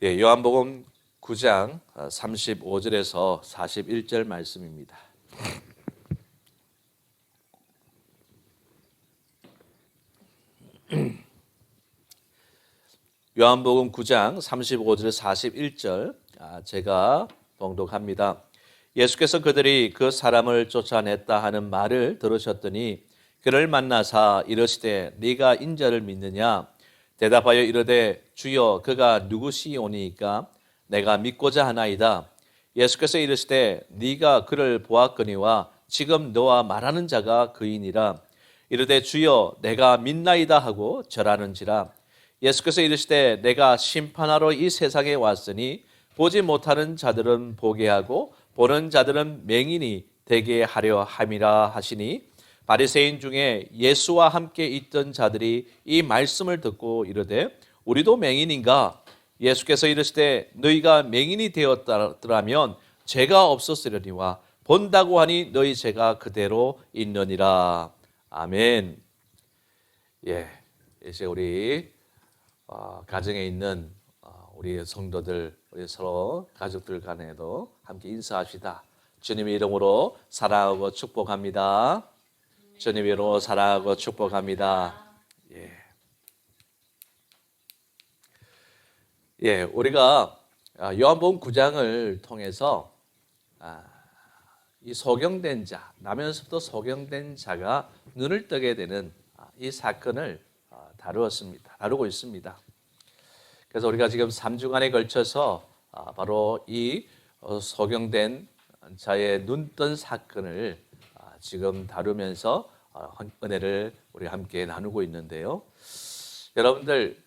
예, 요한복음 9장 35절에서 41절 말씀입니다. 요한복음 9장 35절 41절 제가 봉독합니다. 예수께서 그들이 그 사람을 쫓아냈다 하는 말을 들으셨더니 그를 만나사 이르시되 네가 인자를 믿느냐? 대답하여 이르되 주여 그가 누구시오니이까 내가 믿고자 하나이다. 예수께서 이르시되 네가 그를 보았거니와 지금 너와 말하는 자가 그이니라. 이르되 주여 내가 믿나이다 하고 절하는지라. 예수께서 이르시되 내가 심판하러 이 세상에 왔으니 보지 못하는 자들은 보게 하고 보는 자들은 맹인이 되게 하려 함이라 하시니 바리새인 중에 예수와 함께 있던 자들이 이 말씀을 듣고 이르되 우리도 맹인인가? 예수께서 이르시되 너희가 맹인이 되었더라면 죄가 없었으려니와 본다고 하니 너희 죄가 그대로 있느니라. 아멘. 예, 이제 우리 가정에 있는 우리 성도들, 우리 서로 가족들 간에도 함께 인사합시다. 주님의 이름으로 사랑하고 축복합니다. 주님의 이름으로 사랑하고 축복합니다. 예, 우리가 요한복음 9장을 통해서 이 소경된 자, 나면서부터 소경된 자가 눈을 뜨게 되는 이 사건을 다루고 있습니다. 그래서 우리가 지금 3주간에 걸쳐서 바로 이 소경된 자의 눈뜬 사건을 지금 다루면서 은혜를 우리 함께 나누고 있는데요. 여러분들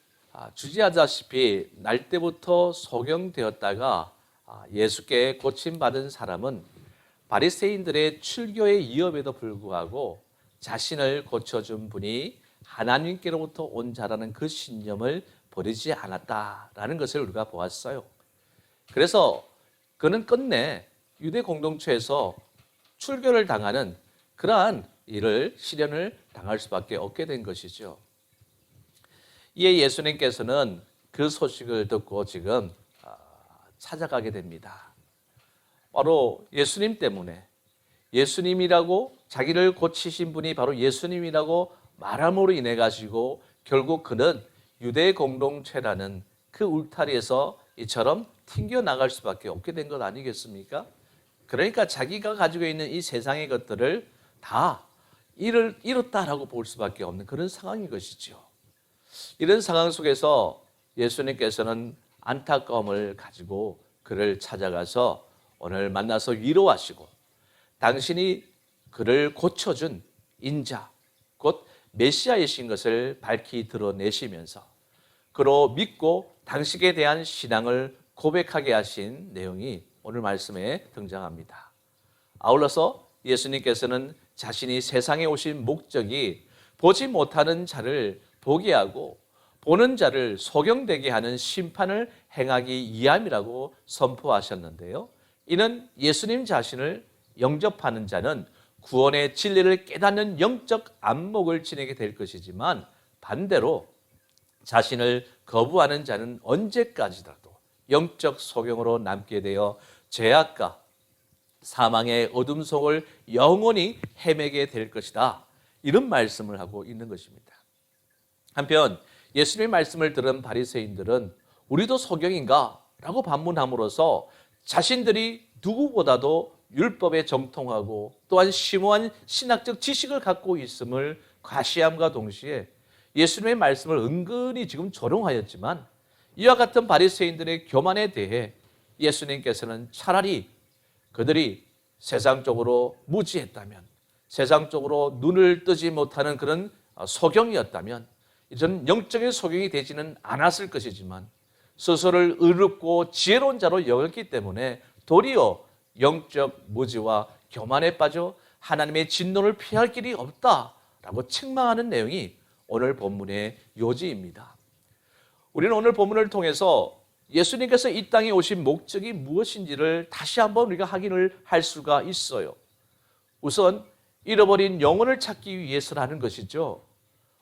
주지하다시피 날 때부터 소경되었다가 예수께 고침받은 사람은 바리새인들의 출교의 위협에도 불구하고 자신을 고쳐준 분이 하나님께로부터 온 자라는 그 신념을 버리지 않았다라는 것을 우리가 보았어요. 그래서 그는 끝내 유대 공동체에서 출교를 당하는 그러한 시련을 당할 수밖에 없게 된 것이죠. 이에 예수님께서는 그 소식을 듣고 지금 찾아가게 됩니다. 바로 예수님 때문에, 예수님이라고 자기를 고치신 분이 바로 예수님이라고 말함으로 인해 가지고 결국 그는 유대 공동체라는 그 울타리에서 이처럼 튕겨나갈 수밖에 없게 된 것 아니겠습니까? 그러니까 자기가 가지고 있는 이 세상의 것들을 다 잃었다라고 볼 수밖에 없는 그런 상황인 것이죠. 이런 상황 속에서 예수님께서는 안타까움을 가지고 그를 찾아가서 오늘 만나서 위로하시고 당신이 그를 고쳐준 인자, 곧 메시아이신 것을 밝히 드러내시면서 그로 믿고 당신에 대한 신앙을 고백하게 하신 내용이 오늘 말씀에 등장합니다. 아울러서 예수님께서는 자신이 세상에 오신 목적이 보지 못하는 자를 보게 하고 보는 자를 소경되게 하는 심판을 행하기 위함이라고 선포하셨는데요. 이는 예수님 자신을 영접하는 자는 구원의 진리를 깨닫는 영적 안목을 지니게 될 것이지만 반대로 자신을 거부하는 자는 언제까지라도 영적 소경으로 남게 되어 죄악과 사망의 어둠 속을 영원히 헤매게 될 것이다. 이런 말씀을 하고 있는 것입니다. 한편 예수님의 말씀을 들은 바리새인들은 우리도 소경인가? 라고 반문함으로써 자신들이 누구보다도 율법에 정통하고 또한 심오한 신학적 지식을 갖고 있음을 과시함과 동시에 예수님의 말씀을 은근히 지금 조롱하였지만 이와 같은 바리새인들의 교만에 대해 예수님께서는 차라리 그들이 세상적으로 무지했다면, 세상적으로 눈을 뜨지 못하는 그런 소경이었다면 이런 영적인 소경이 되지는 않았을 것이지만 스스로를 의롭고 지혜로운 자로 여겼기 때문에 도리어 영적 무지와 교만에 빠져 하나님의 진노를 피할 길이 없다라고 책망하는 내용이 오늘 본문의 요지입니다. 우리는 오늘 본문을 통해서 예수님께서 이 땅에 오신 목적이 무엇인지를 다시 한번 우리가 확인을 할 수가 있어요. 우선 잃어버린 영혼을 찾기 위해서라는 것이죠.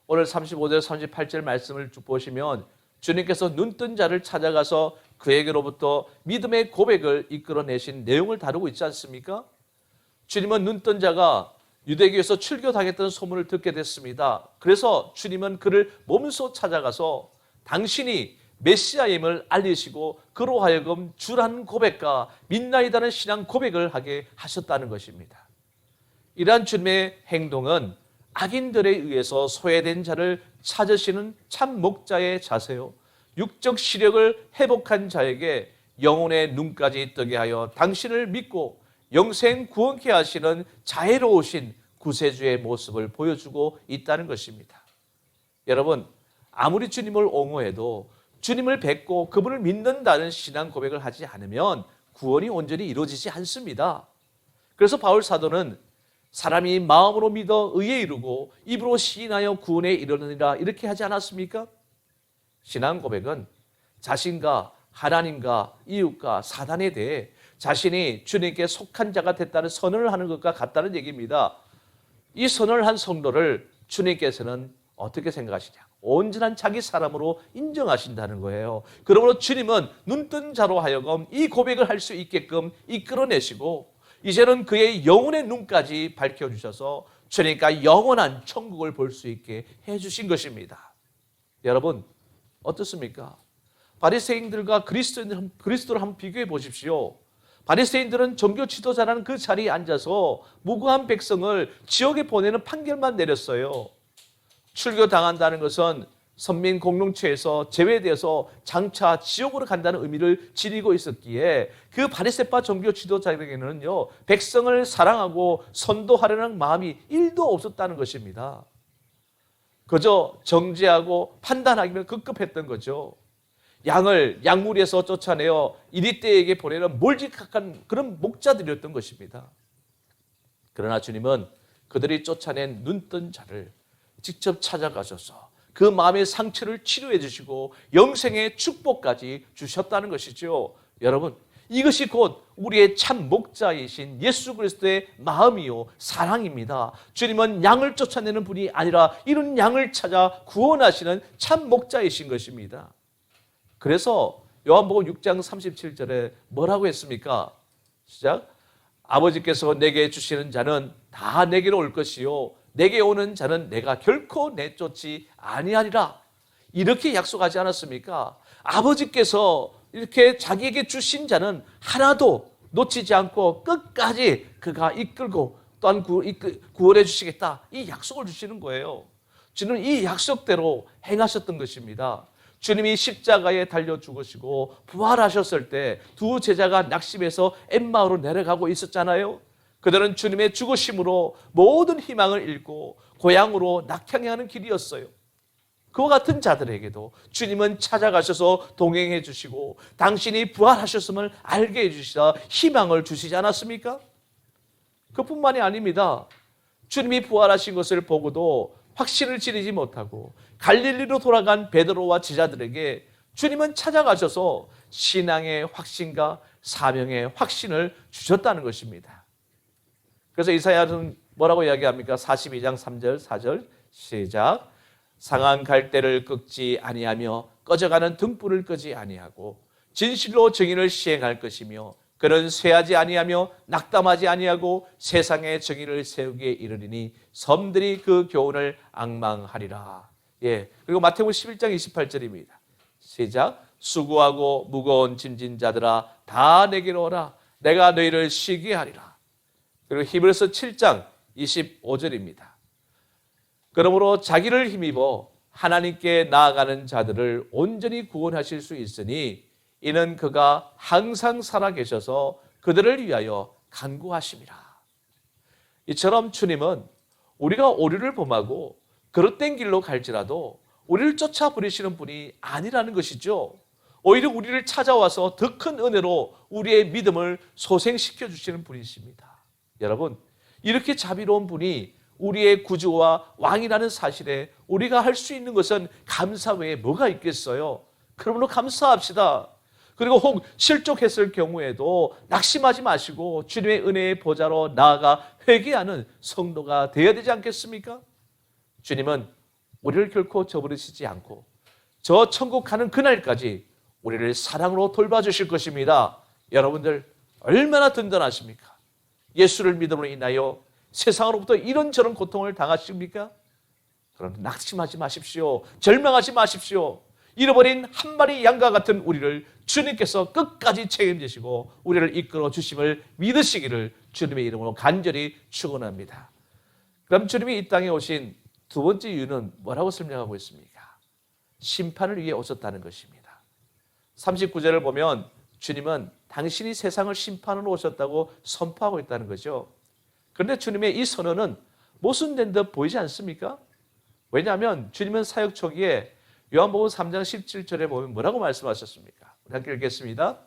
오늘 35절 38절 말씀을 쭉 보시면 주님께서 눈뜬 자를 찾아가서 그에게로부터 믿음의 고백을 이끌어내신 내용을 다루고 있지 않습니까? 주님은 눈뜬 자가 유대교에서 출교당했던 소문을 듣게 됐습니다. 그래서 주님은 그를 몸소 찾아가서 당신이 메시아임을 알리시고 그로 하여금 주라는 고백과 믿나이다는 신앙 고백을 하게 하셨다는 것입니다. 이러한 주님의 행동은 악인들에 의해서 소외된 자를 찾으시는 참 목자의 자세요, 육적 시력을 회복한 자에게 영혼의 눈까지 뜨게 하여 당신을 믿고 영생 구원케 하시는 자애로우신 구세주의 모습을 보여주고 있다는 것입니다. 여러분, 아무리 주님을 옹호해도 주님을 뵙고 그분을 믿는다는 신앙 고백을 하지 않으면 구원이 온전히 이루어지지 않습니다. 그래서 바울 사도는 사람이 마음으로 믿어 의에 이르고 입으로 시인하여 구원에 이르느니라 이렇게 하지 않았습니까? 신앙 고백은 자신과 하나님과 이웃과 사단에 대해 자신이 주님께 속한 자가 됐다는 선언을 하는 것과 같다는 얘기입니다. 이 선언을 한 성도를 주님께서는 어떻게 생각하시냐? 온전한 자기 사람으로 인정하신다는 거예요. 그러므로 주님은 눈뜬 자로 하여금 이 고백을 할 수 있게끔 이끌어내시고 이제는 그의 영혼의 눈까지 밝혀주셔서 주님과 영원한 천국을 볼 수 있게 해주신 것입니다. 여러분, 어떻습니까? 바리새인들과 그리스도를 한번 비교해 보십시오. 바리새인들은 종교 지도자라는 그 자리에 앉아서 무고한 백성을 지옥에 보내는 판결만 내렸어요. 출교당한다는 것은 선민 공동체에서 제외되어서 장차 지옥으로 간다는 의미를 지니고 있었기에 그 바리새파 종교 지도자에게는요, 백성을 사랑하고 선도하려는 마음이 1도 없었다는 것입니다. 그저 정죄하고 판단하기만 급급했던 거죠. 양을 양무리에서 쫓아내어 이리떼에게 보내는 몰직한 그런 목자들이었던 것입니다. 그러나 주님은 그들이 쫓아낸 눈뜬 자를 직접 찾아가셔서 그 마음의 상처를 치료해 주시고 영생의 축복까지 주셨다는 것이죠. 여러분, 이것이 곧 우리의 참 목자이신 예수 그리스도의 마음이요 사랑입니다. 주님은 양을 쫓아내는 분이 아니라 이런 양을 찾아 구원하시는 참 목자이신 것입니다. 그래서 요한복음 6장 37절에 뭐라고 했습니까? 시작. 아버지께서 내게 주시는 자는 다 내게로 올 것이요 내게 오는 자는 내가 결코 내쫓지 아니하리라. 이렇게 약속하지 않았습니까? 아버지께서 이렇게 자기에게 주신 자는 하나도 놓치지 않고 끝까지 그가 이끌고 또한 구원해 주시겠다. 이 약속을 주시는 거예요. 주는 이 약속대로 행하셨던 것입니다. 주님이 십자가에 달려 죽으시고 부활하셨을 때 두 제자가 낙심해서 엠마오로 내려가고 있었잖아요. 그들은 주님의 죽으심으로 모든 희망을 잃고 고향으로 낙향하는 길이었어요. 그와 같은 자들에게도 주님은 찾아가셔서 동행해 주시고 당신이 부활하셨음을 알게 해주시다 희망을 주시지 않았습니까? 그뿐만이 아닙니다. 주님이 부활하신 것을 보고도 확신을 지니지 못하고 갈릴리로 돌아간 베드로와 제자들에게 주님은 찾아가셔서 신앙의 확신과 사명의 확신을 주셨다는 것입니다. 그래서 이사야는 뭐라고 이야기합니까? 42장 3절 4절 시작. 상한 갈대를 꺾지 아니하며 꺼져가는 등불을 끄지 아니하고 진실로 정의를 시행할 것이며 그는 쇠하지 아니하며 낙담하지 아니하고 세상의 정의를 세우기에 이르리니 섬들이 그 교훈을 앙망하리라. 예. 그리고 마태복음 11장 28절입니다. 시작. 수고하고 무거운 짐진 자들아 다 내게로 오라. 내가 너희를 쉬게 하리라. 그리고 히브리서 7장 25절입니다. 그러므로 자기를 힘입어 하나님께 나아가는 자들을 온전히 구원하실 수 있으니 이는 그가 항상 살아계셔서 그들을 위하여 간구하심이라. 이처럼 주님은 우리가 오류를 범하고 그릇된 길로 갈지라도 우리를 쫓아 버리시는 분이 아니라는 것이죠. 오히려 우리를 찾아와서 더 큰 은혜로 우리의 믿음을 소생시켜 주시는 분이십니다. 여러분, 이렇게 자비로운 분이 우리의 구주와 왕이라는 사실에 우리가 할 수 있는 것은 감사 외에 뭐가 있겠어요? 그러므로 감사합시다. 그리고 혹 실족했을 경우에도 낙심하지 마시고 주님의 은혜의 보좌로 나아가 회개하는 성도가 되어야 되지 않겠습니까? 주님은 우리를 결코 저버리시지 않고 저 천국 가는 그날까지 우리를 사랑으로 돌봐주실 것입니다. 여러분들 얼마나 든든하십니까? 예수를 믿음으로 인하여 세상으로부터 이런저런 고통을 당하십니까? 그럼 낙심하지 마십시오. 절망하지 마십시오. 잃어버린 한 마리 양과 같은 우리를 주님께서 끝까지 책임지시고 우리를 이끌어 주심을 믿으시기를 주님의 이름으로 간절히 축원합니다. 그럼 주님이 이 땅에 오신 두 번째 이유는 뭐라고 설명하고 있습니까? 심판을 위해 오셨다는 것입니다. 39절을 보면 주님은 당신이 세상을 심판하러 오셨다고 선포하고 있다는 거죠. 그런데 주님의 이 선언은 모순된 듯 보이지 않습니까? 왜냐하면 주님은 사역 초기에 요한복음 3장 17절에 보면 뭐라고 말씀하셨습니까? 우리 함께 읽겠습니다.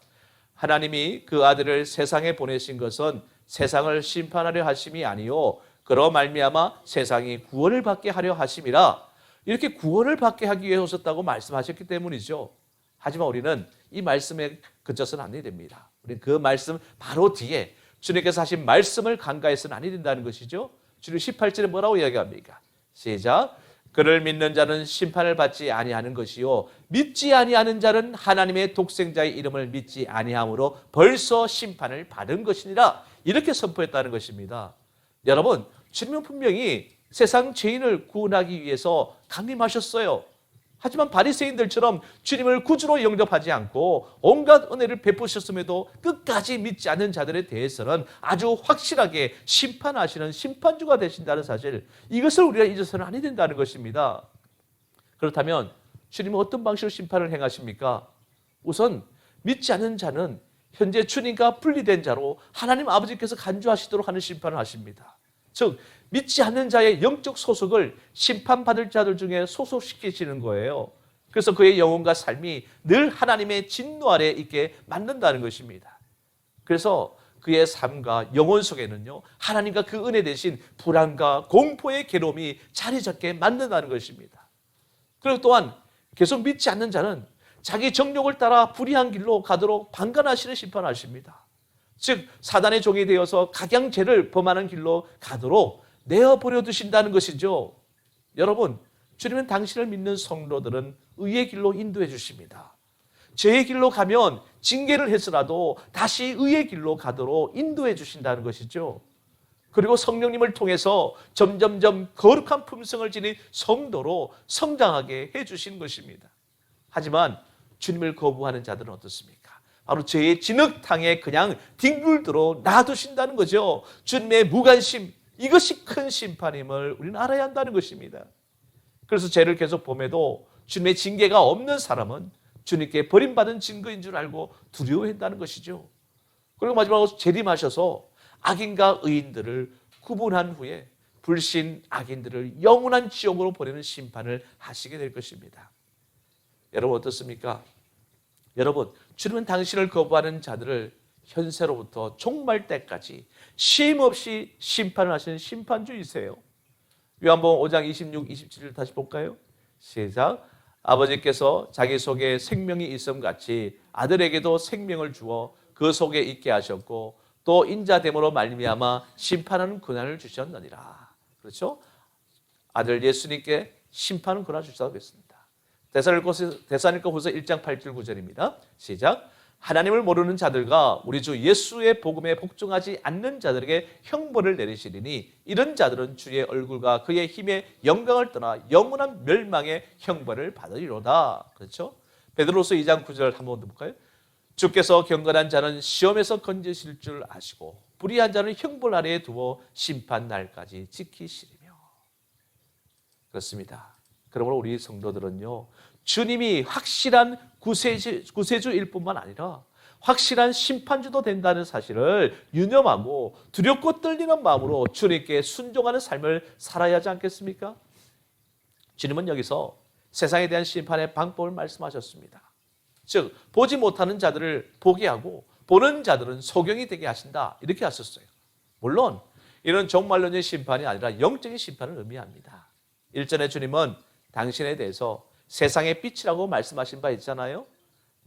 하나님이 그 아들을 세상에 보내신 것은 세상을 심판하려 하심이 아니요 그로 말미암아 세상이 구원을 받게 하려 하심이라. 이렇게 구원을 받게 하기 위해 오셨다고 말씀하셨기 때문이죠. 하지만 우리는 이 말씀에 그쳐서는 안 됩니다. 우리는 그 말씀 바로 뒤에 주님께서 하신 말씀을 간과해서는 아니 된다는 것이죠. 주님 18절에 뭐라고 이야기합니까? 시작. 그를 믿는 자는 심판을 받지 아니하는 것이요 믿지 아니하는 자는 하나님의 독생자의 이름을 믿지 아니함으로 벌써 심판을 받은 것이니라. 이렇게 선포했다는 것입니다. 여러분, 주님은 분명히 세상 죄인을 구원하기 위해서 강림하셨어요. 하지만 바리새인들처럼 주님을 구주로 영접하지 않고 온갖 은혜를 베푸셨음에도 끝까지 믿지 않는 자들에 대해서는 아주 확실하게 심판하시는 심판주가 되신다는 사실, 이것을 우리가 잊어서는 아니 된다는 것입니다. 그렇다면 주님은 어떤 방식으로 심판을 행하십니까? 우선 믿지 않는 자는 현재 주님과 분리된 자로 하나님 아버지께서 간주하시도록 하는 심판을 하십니다. 즉 믿지 않는 자의 영적 소속을 심판받을 자들 중에 소속시키시는 거예요. 그래서 그의 영혼과 삶이 늘 하나님의 진노 아래에 있게 만든다는 것입니다. 그래서 그의 삶과 영혼 속에는요 하나님과 그 은혜 대신 불안과 공포의 괴로움이 자리 잡게 만든다는 것입니다. 그리고 또한 계속 믿지 않는 자는 자기 정욕을 따라 불의한 길로 가도록 방관하시는 심판을 하십니다. 즉 사단의 종이 되어서 각양죄를 범하는 길로 가도록 내어버려 두신다는 것이죠. 여러분, 주님은 당신을 믿는 성도들은 의의 길로 인도해 주십니다. 죄의 길로 가면 징계를 해서라도 다시 의의 길로 가도록 인도해 주신다는 것이죠. 그리고 성령님을 통해서 점점점 거룩한 품성을 지닌 성도로 성장하게 해 주신 것입니다. 하지만 주님을 거부하는 자들은 어떻습니까? 바로 죄의 진흙탕에 그냥 뒹굴도록 놔두신다는 거죠. 주님의 무관심, 이것이 큰 심판임을 우리는 알아야 한다는 것입니다. 그래서 죄를 계속 범해도 주님의 징계가 없는 사람은 주님께 버림받은 증거인 줄 알고 두려워한다는 것이죠. 그리고 마지막으로 재림하셔서 악인과 의인들을 구분한 후에 불신 악인들을 영원한 지옥으로 보내는 심판을 하시게 될 것입니다. 여러분 어떻습니까? 여러분, 주님은 당신을 거부하는 자들을 현세로부터 종말 때까지 쉼 없이 심판을 하시는 심판주이세요. 요한복음 5장 26, 27절 다시 볼까요? 시작. 아버지께서 자기 속에 생명이 있음 같이 아들에게도 생명을 주어 그 속에 있게 하셨고 또 인자됨으로 말미암아 심판하는 권한을 주셨느니라. 그렇죠? 아들 예수님께 심판하는 권한을 주셨다고 했습니다. 데살로니가 후서 1장 8절 9절입니다. 시작. 하나님을 모르는 자들과 우리 주 예수의 복음에 복종하지 않는 자들에게 형벌을 내리시리니 이런 자들은 주의 얼굴과 그의 힘의 영광을 떠나 영원한 멸망의 형벌을 받으리로다. 그렇죠? 베드로서 2장 9절 한번 더 볼까요? 주께서 경건한 자는 시험에서 건지실 줄 아시고 불의한 자는 형벌 아래에 두어 심판 날까지 지키시리며. 그렇습니다. 그러므로 우리 성도들은요, 주님이 확실한 구세주일 뿐만 아니라 확실한 심판주도 된다는 사실을 유념하고 두렵고 떨리는 마음으로 주님께 순종하는 삶을 살아야 하지 않겠습니까? 주님은 여기서 세상에 대한 심판의 방법을 말씀하셨습니다. 즉 보지 못하는 자들을 보게 하고 보는 자들은 소경이 되게 하신다, 이렇게 하셨어요. 물론 이런 종말론의 심판이 아니라 영적인 심판을 의미합니다. 일전에 주님은 당신에 대해서 세상의 빛이라고 말씀하신 바 있잖아요.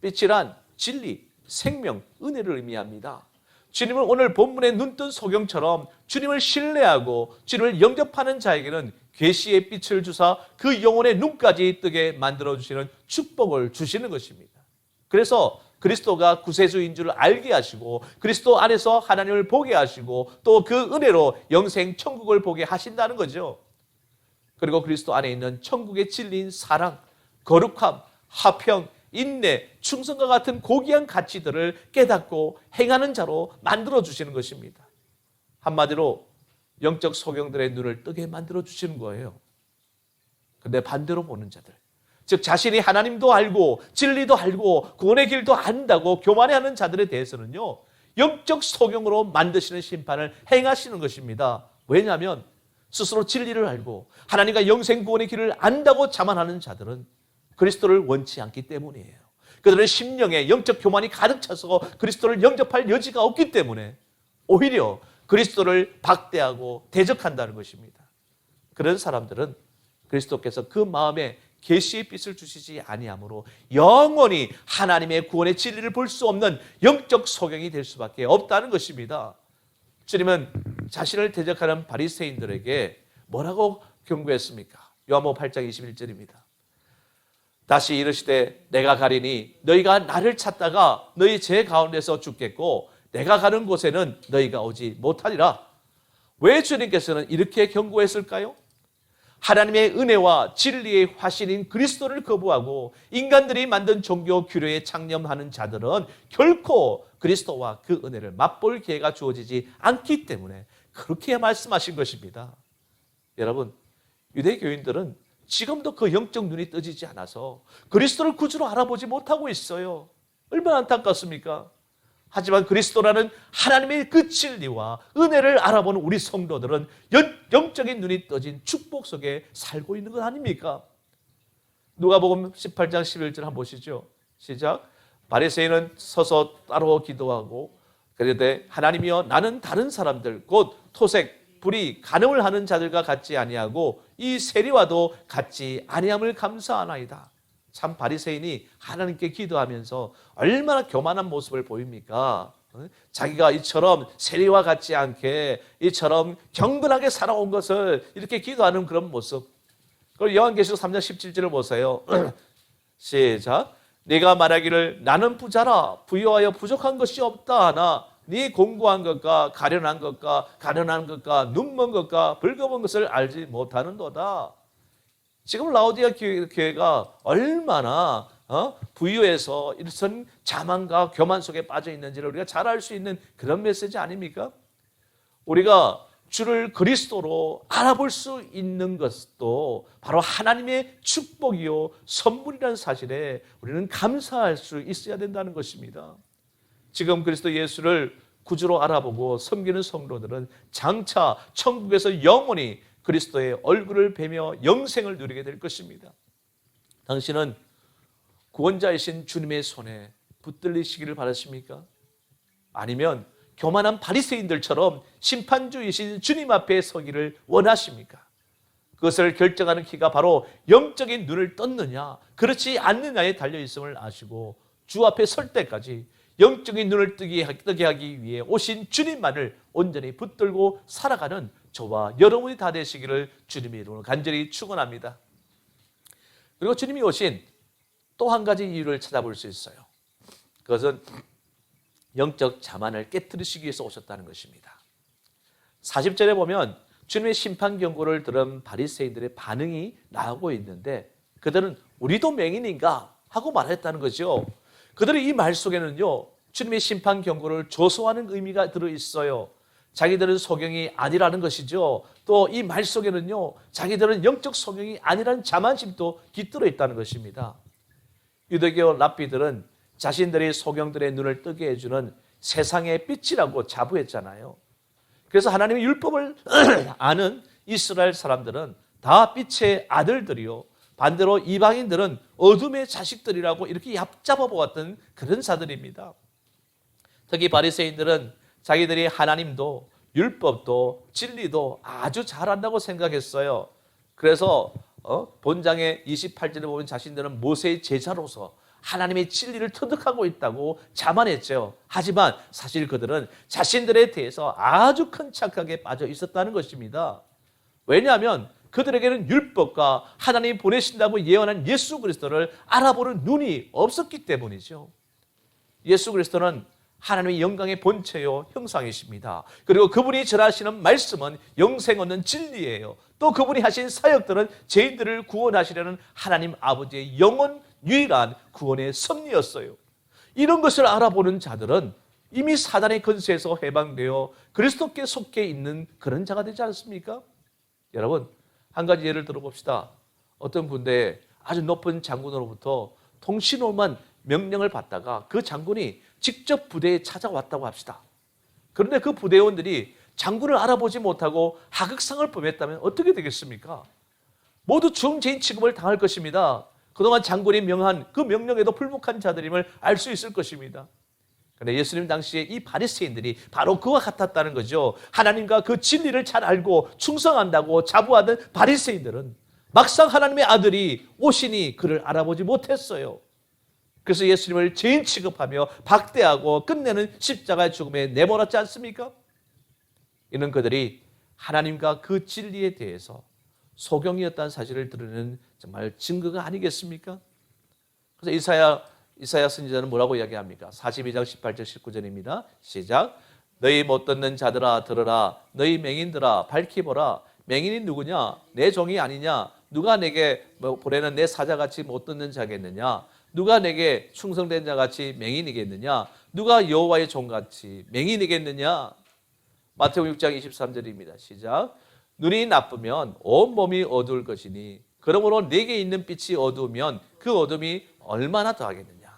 빛이란 진리, 생명, 은혜를 의미합니다. 주님은 오늘 본문에 눈뜬 소경처럼 주님을 신뢰하고 주님을 영접하는 자에게는 계시의 빛을 주사 그 영혼의 눈까지 뜨게 만들어주시는 축복을 주시는 것입니다. 그래서 그리스도가 구세주인 줄 알게 하시고 그리스도 안에서 하나님을 보게 하시고 또 그 은혜로 영생 천국을 보게 하신다는 거죠. 그리고 그리스도 안에 있는 천국의 진리인 사랑, 거룩함, 화평, 인내, 충성과 같은 고귀한 가치들을 깨닫고 행하는 자로 만들어주시는 것입니다. 한마디로 영적 소경들의 눈을 뜨게 만들어주시는 거예요. 근데 반대로 보는 자들, 즉 자신이 하나님도 알고 진리도 알고 구원의 길도 안다고 교만해하는 자들에 대해서는요, 영적 소경으로 만드시는 심판을 행하시는 것입니다. 왜냐하면 스스로 진리를 알고 하나님과 영생 구원의 길을 안다고 자만하는 자들은 그리스도를 원치 않기 때문이에요. 그들은 심령에 영적 교만이 가득 차서 그리스도를 영접할 여지가 없기 때문에 오히려 그리스도를 박대하고 대적한다는 것입니다. 그런 사람들은 그리스도께서 그 마음에 계시의 빛을 주시지 아니하므로 영원히 하나님의 구원의 진리를 볼 수 없는 영적 소경이 될 수밖에 없다는 것입니다. 주님은 자신을 대적하는 바리새인들에게 뭐라고 경고했습니까? 요한복음 8장 21절입니다. 다시 이르시되 내가 가리니 너희가 나를 찾다가 너희 제 가운데서 죽겠고 내가 가는 곳에는 너희가 오지 못하리라. 왜 주님께서는 이렇게 경고했을까요? 하나님의 은혜와 진리의 화신인 그리스도를 거부하고 인간들이 만든 종교 규례에 창념하는 자들은 결코 그리스도와 그 은혜를 맛볼 기회가 주어지지 않기 때문에 그렇게 말씀하신 것입니다. 여러분, 유대교인들은 지금도 그 영적 눈이 떠지지 않아서 그리스도를 구주로 알아보지 못하고 있어요. 얼마나 안타깝습니까? 하지만 그리스도라는 하나님의 그 진리와 은혜를 알아보는 우리 성도들은 영적인 눈이 떠진 축복 속에 살고 있는 것 아닙니까? 누가복음 18장 11절 한번 보시죠. 시작. 바리새인은 서서 따로 기도하고 그러되 하나님이여 나는 다른 사람들 곧 토색, 불의, 간음을 하는 자들과 같지 아니하고 이 세리와도 같지 아니함을 감사하나이다. 참 바리새인이 하나님께 기도하면서 얼마나 교만한 모습을 보입니까? 자기가 이처럼 세리와 같지 않게 이처럼 경건하게 살아온 것을 이렇게 기도하는 그런 모습. 그리고 요한계시록 3장 17절을 보세요. 시작. 네가 말하기를 나는 부자라 부유하여 부족한 것이 없다 하나 네 공고한 것과 가련한 것과 가련한 것과 눈먼 것과 벌거벗은 것을 알지 못하는도다. 지금 라오디아 교회가 얼마나 부유해서 이런 자만과 교만 속에 빠져 있는지를 우리가 잘 알 수 있는 그런 메시지 아닙니까? 우리가 주를 그리스도로 알아볼 수 있는 것도 바로 하나님의 축복이요 선물이라는 사실에 우리는 감사할 수 있어야 된다는 것입니다. 지금 그리스도 예수를 구주로 알아보고 섬기는 성도들은 장차 천국에서 영원히 그리스도의 얼굴을 뵈며 영생을 누리게 될 것입니다. 당신은 구원자이신 주님의 손에 붙들리시기를 바라십니까? 아니면 교만한 바리새인들처럼 심판주이신 주님 앞에 서기를 원하십니까? 그것을 결정하는 키가 바로 영적인 눈을 떴느냐 그렇지 않느냐에 달려있음을 아시고 주 앞에 설 때까지 영적인 눈을 뜨게 하기 위해 오신 주님만을 온전히 붙들고 살아가는 저와 여러분이 다 되시기를 주님의 이름으로 간절히 축원합니다. 그리고 주님이 오신 또 한 가지 이유를 찾아볼 수 있어요. 그것은 영적 자만을 깨트리시기 위해서 오셨다는 것입니다. 40절에 보면 주님의 심판 경고를 들은 바리새인들의 반응이 나오고 있는데 그들은 우리도 맹인인가 하고 말했다는 거죠. 그들의 이 말 속에는요 주님의 심판 경고를 조소하는 의미가 들어있어요. 자기들은 소경이 아니라는 것이죠. 또 이 말 속에는요 자기들은 영적 소경이 아니라는 자만심도 깃들어 있다는 것입니다. 유대교 랍비들은 자신들이 소경들의 눈을 뜨게 해주는 세상의 빛이라고 자부했잖아요. 그래서 하나님의 율법을 아는 이스라엘 사람들은 다 빛의 아들들이요 반대로 이방인들은 어둠의 자식들이라고 이렇게 얕잡아 보았던 그런 자들입니다. 특히 바리새인들은 자기들이 하나님도 율법도 진리도 아주 잘한다고 생각했어요. 그래서 본장의 28절에 보면 자신들은 모세의 제자로서 하나님의 진리를 터득하고 있다고 자만했죠. 하지만 사실 그들은 자신들에 대해서 아주 큰 착각에 빠져 있었다는 것입니다. 왜냐하면 그들에게는 율법과 하나님이 보내신다고 예언한 예수 그리스도를 알아보는 눈이 없었기 때문이죠. 예수 그리스도는 하나님의 영광의 본체요 형상이십니다. 그리고 그분이 전하시는 말씀은 영생 얻는 진리예요. 또 그분이 하신 사역들은 죄인들을 구원하시려는 하나님 아버지의 영원 유일한 구원의 섭리였어요. 이런 것을 알아보는 자들은 이미 사단의 권세에서 해방되어 그리스도께 속해 있는 그런 자가 되지 않습니까? 여러분, 한 가지 예를 들어봅시다. 어떤 군대에 아주 높은 장군으로부터 통신호만 명령을 받다가 그 장군이 직접 부대에 찾아왔다고 합시다. 그런데 그 부대원들이 장군을 알아보지 못하고 하극상을 범했다면 어떻게 되겠습니까? 모두 중죄인 취급을 당할 것입니다. 그동안 장군이 명한 그 명령에도 불복한 자들임을 알 수 있을 것입니다. 그런데 예수님 당시에 이 바리새인들이 바로 그와 같았다는 거죠. 하나님과 그 진리를 잘 알고 충성한다고 자부하던 바리새인들은 막상 하나님의 아들이 오시니 그를 알아보지 못했어요. 그래서 예수님을 죄인 취급하며 박대하고 끝내는 십자가의 죽음에 내몰았지 않습니까? 이는 그들이 하나님과 그 진리에 대해서 소경이었다는 사실을 드러내는 정말 증거가 아니겠습니까? 그래서 이사야 선지자는 뭐라고 이야기합니까? 42장 18절 19절입니다. 시작. 너희 못 듣는 자들아 들으라. 너희 맹인들아 밝히 보라. 맹인이 누구냐? 내 종이 아니냐? 누가 내게 보내는 내 사자같이 못 듣는 자겠느냐? 누가 내게 충성된 자같이 맹인이겠느냐? 누가 여호와의 종같이 맹인이겠느냐? 마태복음 6장 23절입니다. 시작. 눈이 나쁘면 온 몸이 어두울 것이니 그러므로 내게 있는 빛이 어두우면 그 어둠이 얼마나 더하겠느냐?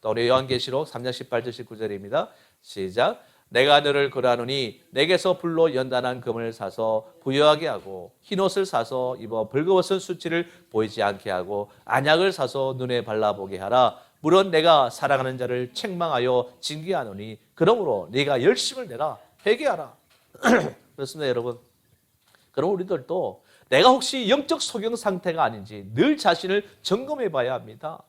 또 우리 요한계시록 3장 18절 19절입니다. 시작. 내가 너를 거라노니 내게서 불로 연단한 금을 사서 부여하게 하고 흰옷을 사서 입어 벌거벗은 수치를 보이지 않게 하고 안약을 사서 눈에 발라보게 하라. 물론 내가 사랑하는 자를 책망하여 징계하노니 그러므로 네가 열심을 내라. 회개하라. 그렇습니다, 여러분. 그럼 우리들도 내가 혹시 영적 소경 상태가 아닌지 늘 자신을 점검해 봐야 합니다.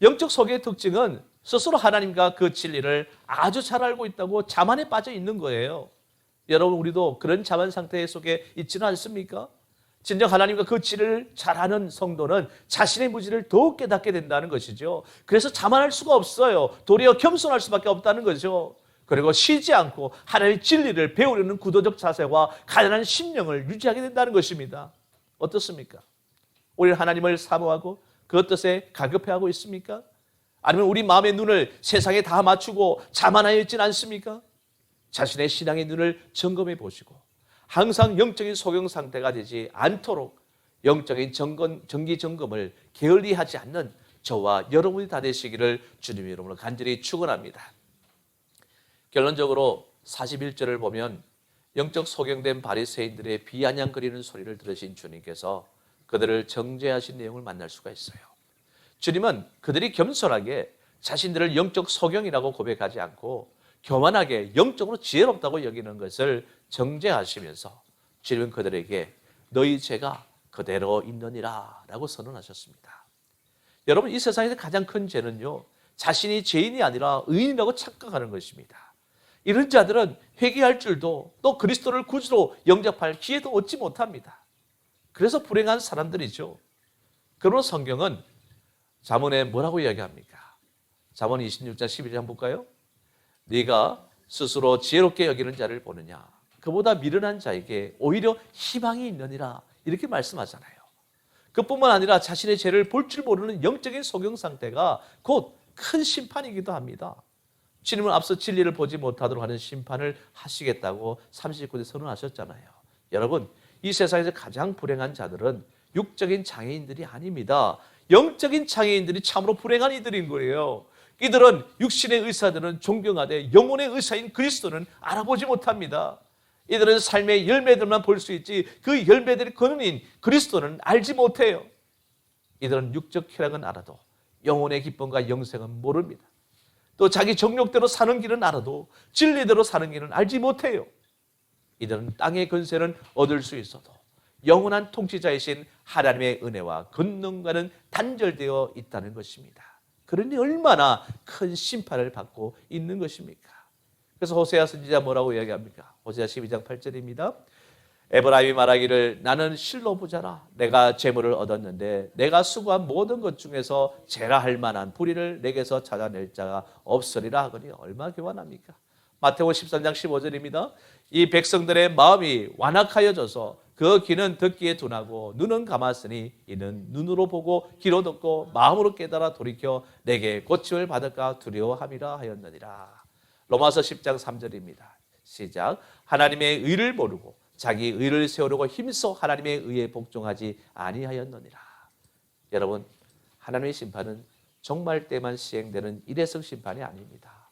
영적 소경의 특징은 스스로 하나님과 그 진리를 아주 잘 알고 있다고 자만에 빠져 있는 거예요. 여러분, 우리도 그런 자만 상태 속에 있지는 않습니까? 진정 하나님과 그 진리를 잘 아는 성도는 자신의 무지를 더욱 깨닫게 된다는 것이죠. 그래서 자만할 수가 없어요. 도리어 겸손할 수밖에 없다는 거죠. 그리고 쉬지 않고 하나님의 진리를 배우려는 구도적 자세와 가난한 심령을 유지하게 된다는 것입니다. 어떻습니까? 우리 하나님을 사모하고 그 뜻에 가급해하고 있습니까? 아니면 우리 마음의 눈을 세상에 다 맞추고 자만하여 있지는 않습니까? 자신의 신앙의 눈을 점검해 보시고 항상 영적인 소경 상태가 되지 않도록 영적인 정기 점검을 게을리하지 않는 저와 여러분이 다 되시기를 주님의 이름으로 간절히 축원합니다. 결론적으로 41절을 보면 영적 소경된 바리새인들의 비아냥거리는 소리를 들으신 주님께서 그들을 정죄하신 내용을 만날 수가 있어요. 주님은 그들이 겸손하게 자신들을 영적 소경이라고 고백하지 않고 교만하게 영적으로 지혜롭다고 여기는 것을 정죄하시면서 주님은 그들에게 너희 죄가 그대로 있느니라 라고 선언하셨습니다. 여러분, 이 세상에서 가장 큰 죄는요, 자신이 죄인이 아니라 의인이라고 착각하는 것입니다. 이런 자들은 회개할 줄도 또 그리스도를 구주로 영접할 기회도 얻지 못합니다. 그래서 불행한 사람들이죠. 그러나 성경은 잠언에 뭐라고 이야기합니까? 잠언 26장 11장 볼까요? 네가 스스로 지혜롭게 여기는 자를 보느냐? 그보다 미련한 자에게 오히려 희망이 있느니라 이렇게 말씀하잖아요. 그뿐만 아니라 자신의 죄를 볼 줄 모르는 영적인 소경 상태가 곧 큰 심판이기도 합니다. 주님은 앞서 진리를 보지 못하도록 하는 심판을 하시겠다고 39절 선언하셨잖아요. 여러분, 이 세상에서 가장 불행한 자들은 육적인 장애인들이 아닙니다. 영적인 장애인들이 참으로 불행한 이들인 거예요. 이들은 육신의 의사들은 존경하되 영혼의 의사인 그리스도는 알아보지 못합니다. 이들은 삶의 열매들만 볼 수 있지 그 열매들의 근원인 그리스도는 알지 못해요. 이들은 육적 쾌락은 알아도 영혼의 기쁨과 영생은 모릅니다. 또 자기 정욕대로 사는 길은 알아도 진리대로 사는 길은 알지 못해요. 이들은 땅의 권세는 얻을 수 있어도 영원한 통치자이신 하나님의 은혜와 권능과는 단절되어 있다는 것입니다. 그러니 얼마나 큰 심판을 받고 있는 것입니까? 그래서 호세아 선지자 뭐라고 이야기합니까? 호세아 12장 8절입니다. 에브라임이 말하기를 나는 실로 부자라. 내가 재물을 얻었는데 내가 수고한 모든 것 중에서 재라 할 만한 불의를 내게서 찾아낼 자가 없으리라 하거니 얼마나 교만합니까? 마태복음 13장 15절입니다. 이 백성들의 마음이 완악하여져서 그 귀는 듣기에 둔하고 눈은 감았으니 이는 눈으로 보고 귀로 듣고 마음으로 깨달아 돌이켜 내게 고침을 받을까 두려워함이라 하였느니라. 로마서 10장 3절입니다. 시작. 하나님의 의를 모르고 자기 의를 세우려고 힘써 하나님의 의에 복종하지 아니하였느니라. 여러분, 하나님의 심판은 종말 때만 시행되는 일회성 심판이 아닙니다.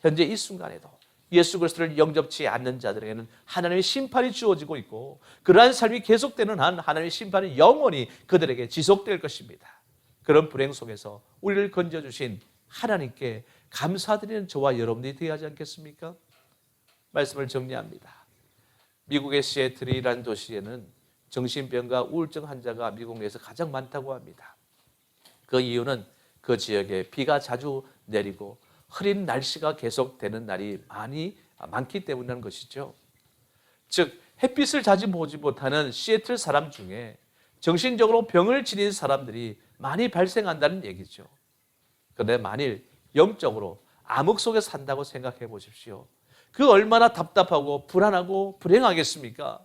현재 이 순간에도 예수 그리스도를 영접치 않는 자들에게는 하나님의 심판이 주어지고 있고 그러한 삶이 계속되는 한 하나님의 심판은 영원히 그들에게 지속될 것입니다. 그런 불행 속에서 우리를 건져주신 하나님께 감사드리는 저와 여러분들이 되어야 하지 않겠습니까? 말씀을 정리합니다. 미국의 시애틀이라는 도시에는 정신병과 우울증 환자가 미국 내에서 가장 많다고 합니다. 그 이유는 그 지역에 비가 자주 내리고 흐린 날씨가 계속되는 날이 많기 때문인 것이죠. 즉 햇빛을 자주 보지 못하는 시애틀 사람 중에 정신적으로 병을 지닌 사람들이 많이 발생한다는 얘기죠. 그런데 만일 영적으로 암흑 속에 산다고 생각해 보십시오. 그 얼마나 답답하고 불안하고 불행하겠습니까?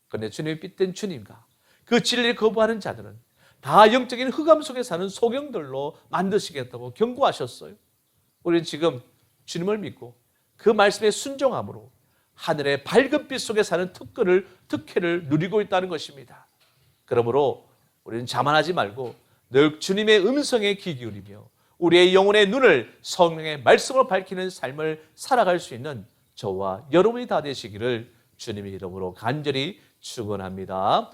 그런데 주님이 빗댄 주님과 그 진리를 거부하는 자들은 다 영적인 흑암 속에 사는 소경들로 만드시겠다고 경고하셨어요. 우리는 지금 주님을 믿고 그 말씀에 순종함으로 하늘의 밝은 빛 속에 사는 특혜를 누리고 있다는 것입니다. 그러므로 우리는 자만하지 말고 늘 주님의 음성에 귀 기울이며 우리의 영혼의 눈을 성령의 말씀으로 밝히는 삶을 살아갈 수 있는 저와 여러분이 다 되시기를 주님의 이름으로 간절히 축원합니다.